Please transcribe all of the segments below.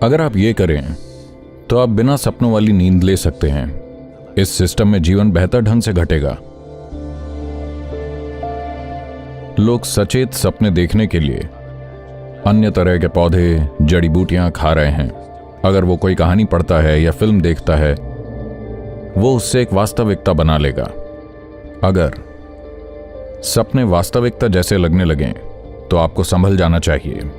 अगर आप ये करें तो आप बिना सपनों वाली नींद ले सकते हैं। इस सिस्टम में जीवन बेहतर ढंग से घटेगा। लोग सचेत सपने देखने के लिए अन्य तरह के पौधे, जड़ी बूटियां खा रहे हैं। अगर वो कोई कहानी पढ़ता है या फिल्म देखता है, वो उससे एक वास्तविकता बना लेगा। अगर सपने वास्तविकता जैसे लगने लगें तो आपको संभल जाना चाहिए।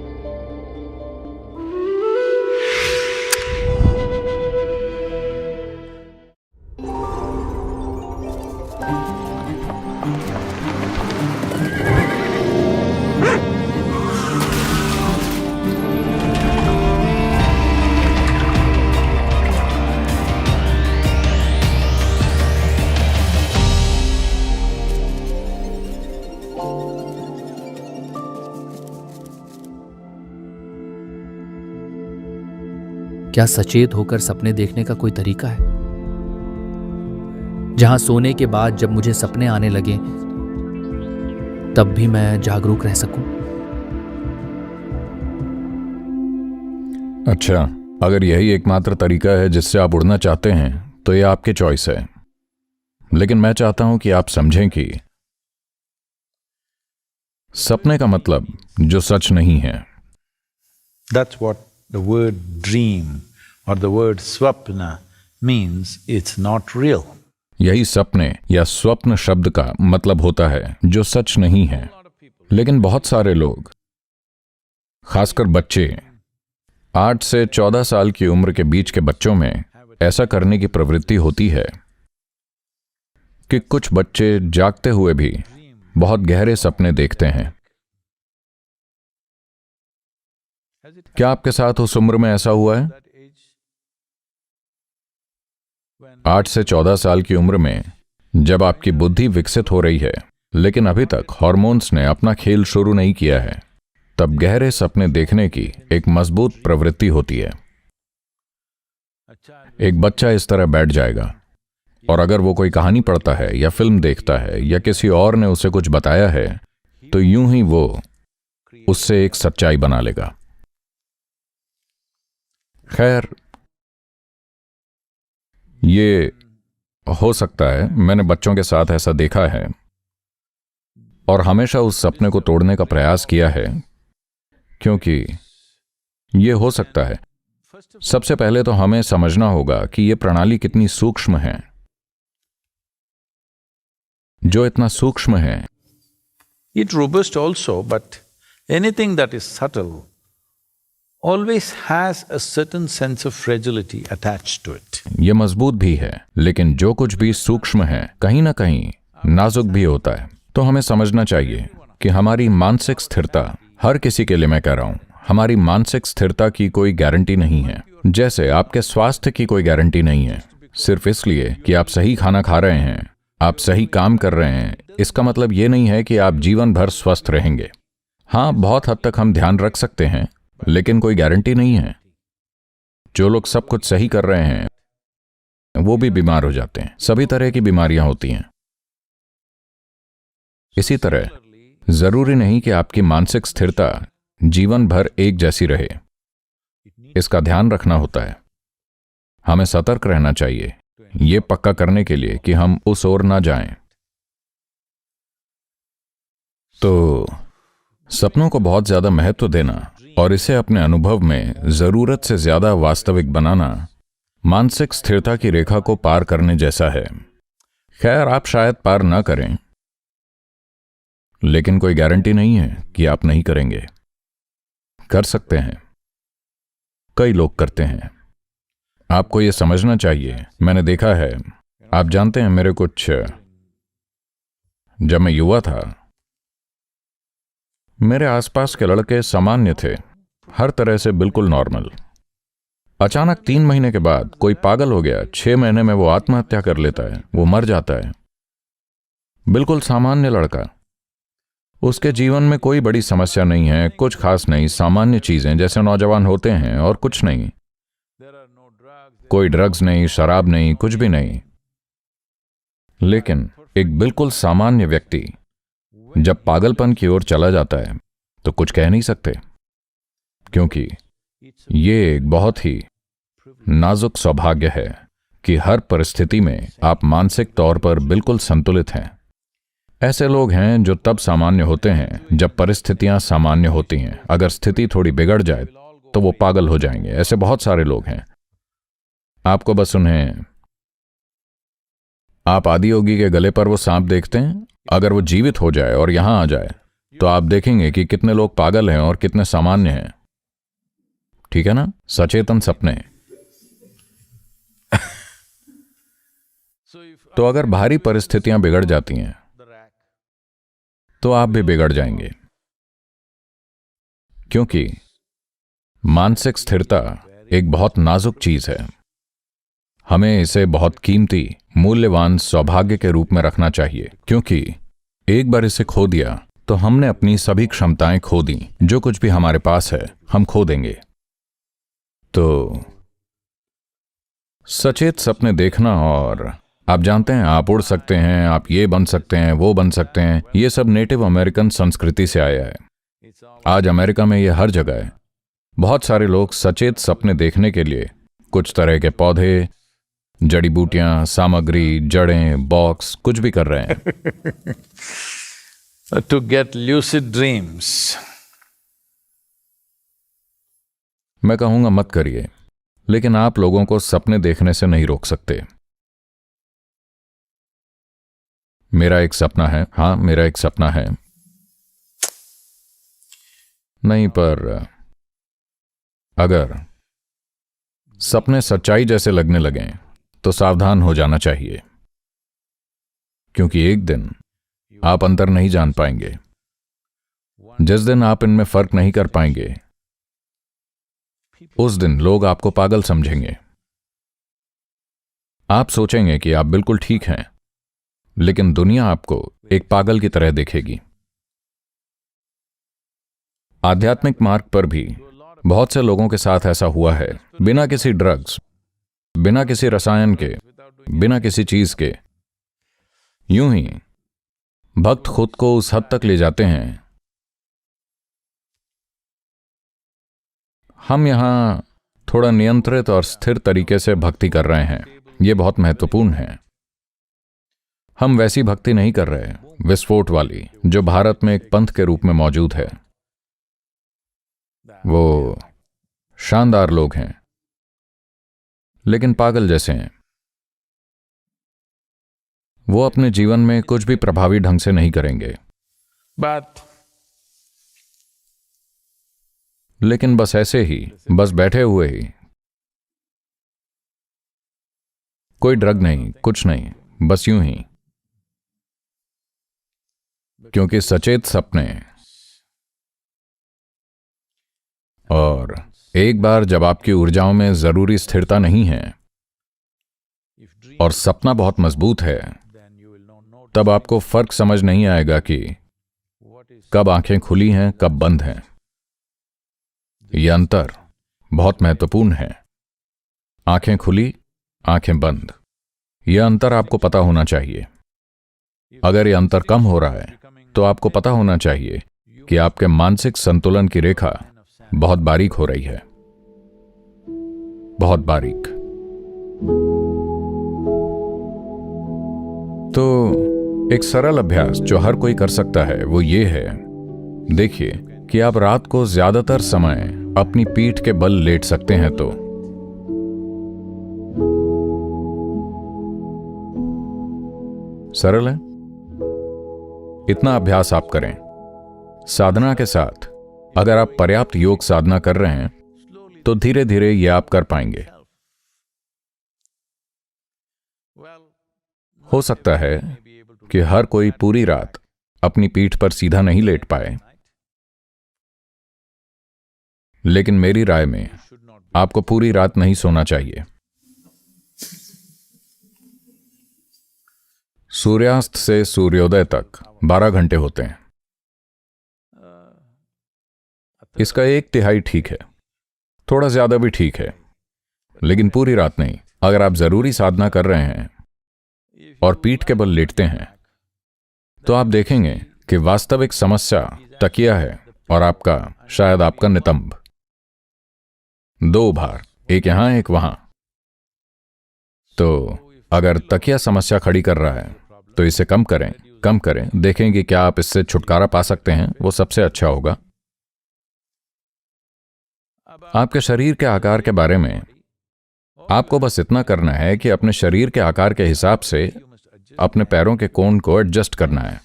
क्या सचेत होकर सपने देखने का कोई तरीका है जहां सोने के बाद जब मुझे सपने आने लगे तब भी मैं जागरूक रह सकूं? अच्छा, अगर यही एकमात्र तरीका है जिससे आप उड़ना चाहते हैं तो यह आपकी चॉइस है। लेकिन मैं चाहता हूं कि आप समझें कि सपने का मतलब जो सच नहीं है। That's what the word dream or the word swapna means. It's not real. यही सपने या स्वप्न शब्द का मतलब होता है, जो सच नहीं है। लेकिन बहुत सारे लोग, खासकर बच्चे, 8 से 14 साल की उम्र के बीच के बच्चों में ऐसा करने की प्रवृत्ति होती है कि कुछ बच्चे जागते हुए भी बहुत गहरे सपने देखते हैं। क्या आपके साथ उस उम्र में ऐसा हुआ है? 8 से 14 साल की उम्र में जब आपकी बुद्धि विकसित हो रही है लेकिन अभी तक हार्मोन्स ने अपना खेल शुरू नहीं किया है, तब गहरे सपने देखने की एक मजबूत प्रवृत्ति होती है। एक बच्चा इस तरह बैठ जाएगा और अगर वो कोई कहानी पढ़ता है या फिल्म देखता है या किसी और ने उसे कुछ बताया है तो यूं ही वो उससे एक सच्चाई बना लेगा। खैर, ये हो सकता है, मैंने बच्चों के साथ ऐसा देखा है और हमेशा उस सपने को तोड़ने का प्रयास किया है, क्योंकि ये हो सकता है। सबसे पहले तो हमें समझना होगा कि ये प्रणाली कितनी सूक्ष्म है। जो इतना सूक्ष्म है, It's robust also, but anything that is subtle always has a certain sense of fragility attached to it. ये मजबूत भी है, लेकिन जो कुछ भी सूक्ष्म है कहीं ना कहीं नाजुक भी होता है। तो हमें समझना चाहिए कि हमारी मानसिक स्थिरता, हर किसी के लिए मैं कह रहा हूं, हमारी मानसिक स्थिरता की कोई गारंटी नहीं है। जैसे आपके स्वास्थ्य की कोई गारंटी नहीं है। सिर्फ इसलिए कि आप सही खाना खा रहे हैं, आप सही काम कर रहे हैं, इसका मतलब ये नहीं है कि आप जीवन भर स्वस्थ रहेंगे। हाँ, बहुत हद तक हम ध्यान रख सकते हैं, लेकिन कोई गारंटी नहीं है। जो लोग सब कुछ सही कर रहे हैं वो भी बीमार हो जाते हैं। सभी तरह की बीमारियां होती हैं। इसी तरह जरूरी नहीं कि आपकी मानसिक स्थिरता जीवन भर एक जैसी रहे। इसका ध्यान रखना होता है। हमें सतर्क रहना चाहिए, ये पक्का करने के लिए कि हम उस ओर ना जाएं। तो सपनों को बहुत ज्यादा महत्व देना और इसे अपने अनुभव में जरूरत से ज्यादा वास्तविक बनाना मानसिक स्थिरता की रेखा को पार करने जैसा है। खैर, आप शायद पार ना करें, लेकिन कोई गारंटी नहीं है कि आप नहीं करेंगे। कर सकते हैं। कई लोग करते हैं। आपको यह समझना चाहिए। मैंने देखा है, आप जानते हैं, जब मैं युवा था, मेरे आसपास के लड़के सामान्य थे, हर तरह से बिल्कुल नॉर्मल। अचानक 3 महीने के बाद कोई पागल हो गया, 6 महीने में वो आत्महत्या कर लेता है, वो मर जाता है। बिल्कुल सामान्य लड़का, उसके जीवन में कोई बड़ी समस्या नहीं है, कुछ खास नहीं, सामान्य चीजें जैसे नौजवान होते हैं और कुछ नहीं। कोई ड्रग्स नहीं, शराब नहीं, कुछ भी नहीं। लेकिन एक बिल्कुल सामान्य व्यक्ति जब पागलपन की ओर चला जाता है तो कुछ कह नहीं सकते, क्योंकि ये एक बहुत ही नाजुक सौभाग्य है कि हर परिस्थिति में आप मानसिक तौर पर बिल्कुल संतुलित हैं। ऐसे लोग हैं जो तब सामान्य होते हैं जब परिस्थितियां सामान्य होती हैं। अगर स्थिति थोड़ी बिगड़ जाए तो वो पागल हो जाएंगे। ऐसे बहुत सारे लोग हैं। आपको बस उन्हें, आप आदियोगी के गले पर वो सांप देखते हैं, अगर वो जीवित हो जाए और यहां आ जाए तो आप देखेंगे कि कितने लोग पागल हैं और कितने सामान्य हैं। ठीक है ना? सचेतन सपने। तो अगर भारी परिस्थितियां बिगड़ जाती हैं तो आप भी बिगड़ जाएंगे, क्योंकि मानसिक स्थिरता एक बहुत नाजुक चीज है। हमें इसे बहुत कीमती, मूल्यवान सौभाग्य के रूप में रखना चाहिए, क्योंकि एक बार इसे खो दिया तो हमने अपनी सभी क्षमताएं खो दी। जो कुछ भी हमारे पास है हम खो देंगे। तो सचेत सपने देखना, और आप जानते हैं आप उड़ सकते हैं, आप ये बन सकते हैं, वो बन सकते हैं, ये सब नेटिव अमेरिकन संस्कृति से आया है। आज अमेरिका में ये हर जगह है। बहुत सारे लोग सचेत सपने देखने के लिए कुछ तरह के पौधे, जड़ी बूटियां, सामग्री, जड़ें, बॉक्स, कुछ भी कर रहे हैं। To get lucid dreams. मैं कहूंगा मत करिए, लेकिन आप लोगों को सपने देखने से नहीं रोक सकते। मेरा एक सपना है, हाँ मेरा एक सपना है। नहीं, पर अगर सपने सच्चाई जैसे लगने लगें तो सावधान हो जाना चाहिए, क्योंकि एक दिन आप अंतर नहीं जान पाएंगे। जिस दिन आप इनमें फर्क नहीं कर पाएंगे उस दिन लोग आपको पागल समझेंगे। आप सोचेंगे कि आप बिल्कुल ठीक हैं, लेकिन दुनिया आपको एक पागल की तरह देखेगी। आध्यात्मिक मार्ग पर भी बहुत से लोगों के साथ ऐसा हुआ है। बिना किसी ड्रग्स, बिना किसी रसायन के, बिना किसी चीज के, यूं ही भक्त खुद को उस हद तक ले जाते हैं। हम यहां थोड़ा नियंत्रित और स्थिर तरीके से भक्ति कर रहे हैं। यह बहुत महत्वपूर्ण है। हम वैसी भक्ति नहीं कर रहे विस्फोट वाली, जो भारत में एक पंथ के रूप में मौजूद है। वो शानदार लोग हैं, लेकिन पागल जैसे हैं। वो अपने जीवन में कुछ भी प्रभावी ढंग से नहीं करेंगे, लेकिन बस ऐसे ही, बस बैठे हुए ही, कोई ड्रग नहीं, कुछ नहीं, बस यूं ही। क्योंकि सचेत सपने, और एक बार जब आपकी ऊर्जाओं में जरूरी स्थिरता नहीं है और सपना बहुत मजबूत है, तब आपको फर्क समझ नहीं आएगा कि कब आंखें खुली हैं, कब बंद हैं। यह अंतर बहुत महत्वपूर्ण है। आंखें खुली, आंखें बंद, यह अंतर आपको पता होना चाहिए। अगर यह अंतर कम हो रहा है तो आपको पता होना चाहिए कि आपके मानसिक संतुलन की रेखा बहुत बारीक हो रही है, बहुत बारीक। तो एक सरल अभ्यास जो हर कोई कर सकता है वो ये है, देखिए कि आप रात को ज्यादातर समय अपनी पीठ के बल लेट सकते हैं। तो सरल है। इतना अभ्यास आप करें। साधना के साथ अगर आप पर्याप्त योग साधना कर रहे हैं तो धीरे धीरे ये आप कर पाएंगे। हो सकता है कि हर कोई पूरी रात अपनी पीठ पर सीधा नहीं लेट पाए, लेकिन मेरी राय में आपको पूरी रात नहीं सोना चाहिए। सूर्यास्त से सूर्योदय तक 12 घंटे होते हैं। इसका 1/3 ठीक है, थोड़ा ज्यादा भी ठीक है, लेकिन पूरी रात नहीं। अगर आप जरूरी साधना कर रहे हैं और पीठ के बल लेटते हैं तो आप देखेंगे कि वास्तविक समस्या तकिया है और शायद आपका नितंब। 2 भार, एक यहां एक वहां। तो अगर तकिया समस्या खड़ी कर रहा है तो इसे कम करें, देखें कि क्या आप इससे छुटकारा पा सकते हैं, वो सबसे अच्छा होगा। आपके शरीर के आकार के बारे में आपको बस इतना करना है कि अपने शरीर के आकार के हिसाब से अपने पैरों के कोण को एडजस्ट करना है।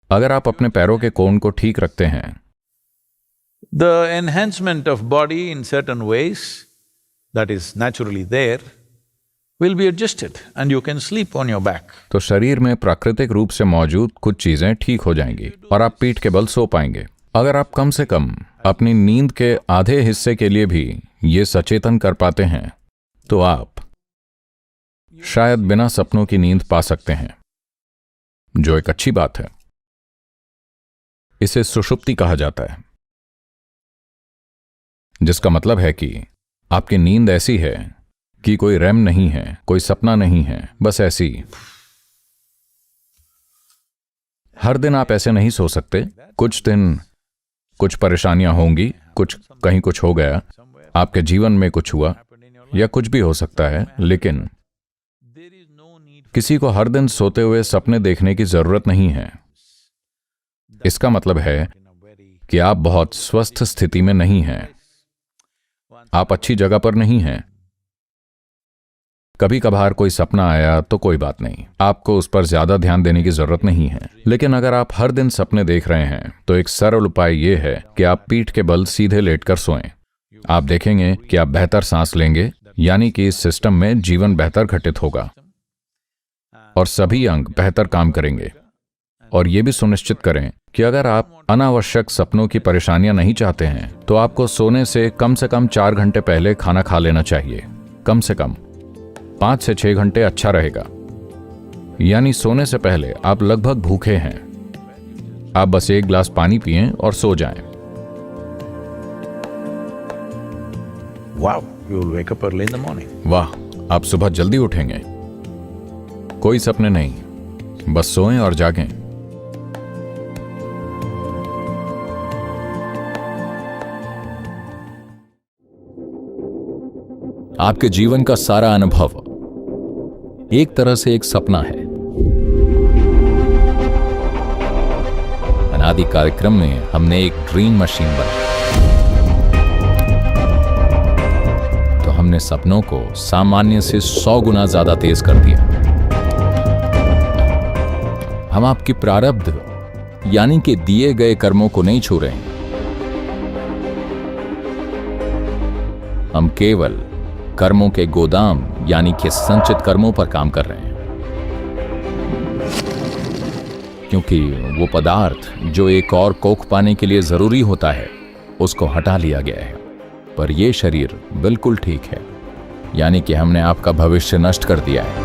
अगर आप अपने पैरों के कोण को ठीक रखते हैं, The enhancement of body in certain ways that is naturally there will be adjusted and you can sleep on your back. तो शरीर में प्राकृतिक रूप से मौजूद कुछ चीजें ठीक हो जाएंगी और आप पीठ के बल सो पाएंगे। अगर आप कम से कम अपनी नींद के आधे हिस्से के लिए भी ये सचेतन कर पाते हैं तो आप शायद बिना सपनों की नींद पा सकते हैं, जो एक अच्छी बात है। इसे सुषुप्ति कहा जाता है, जिसका मतलब है कि आपकी नींद ऐसी है कि कोई रैम नहीं है, कोई सपना नहीं है, बस ऐसी। हर दिन आप ऐसे नहीं सो सकते। कुछ दिन कुछ परेशानियां होंगी, कहीं कुछ हो गया, आपके जीवन में कुछ हुआ या कुछ भी हो सकता है, लेकिन किसी को हर दिन सोते हुए सपने देखने की जरूरत नहीं है। इसका मतलब है कि आप बहुत स्वस्थ स्थिति में नहीं हैं, आप अच्छी जगह पर नहीं हैं। कभी कभार कोई सपना आया तो कोई बात नहीं, आपको उस पर ज्यादा ध्यान देने की जरूरत नहीं है। लेकिन अगर आप हर दिन सपने देख रहे हैं तो एक सरल उपाय यह है कि आप पीठ के बल सीधे लेटकर सोएं। आप देखेंगे कि आप बेहतर सांस लेंगे, यानी कि इस सिस्टम में जीवन बेहतर घटित होगा और सभी अंग बेहतर काम करेंगे। और यह भी सुनिश्चित करें कि अगर आप अनावश्यक सपनों की परेशानियां नहीं चाहते हैं तो आपको सोने से कम 4 घंटे पहले खाना खा लेना चाहिए। कम से कम 5 से 6 घंटे अच्छा रहेगा, यानी सोने से पहले आप लगभग भूखे हैं। आप बस 1 गिलास पानी पिएं और सो जाएं। Wow, you will wake up early in the morning. वाह, आप सुबह जल्दी उठेंगे। कोई सपने नहीं, बस सोएं और जागें। आपके जीवन का सारा अनुभव एक तरह से एक सपना है। अनादि कार्यक्रम में हमने एक ड्रीम मशीन बनाई, तो हमने सपनों को सामान्य से 100 गुना ज्यादा तेज कर दिया। हम आपकी प्रारब्ध यानी कि दिए गए कर्मों को नहीं छू रहे हैं, हम केवल कर्मों के गोदाम यानी कि संचित कर्मों पर काम कर रहे हैं, क्योंकि वो पदार्थ जो एक और कोख पाने के लिए जरूरी होता है उसको हटा लिया गया है। पर ये शरीर बिल्कुल ठीक है, यानी कि हमने आपका भविष्य नष्ट कर दिया है।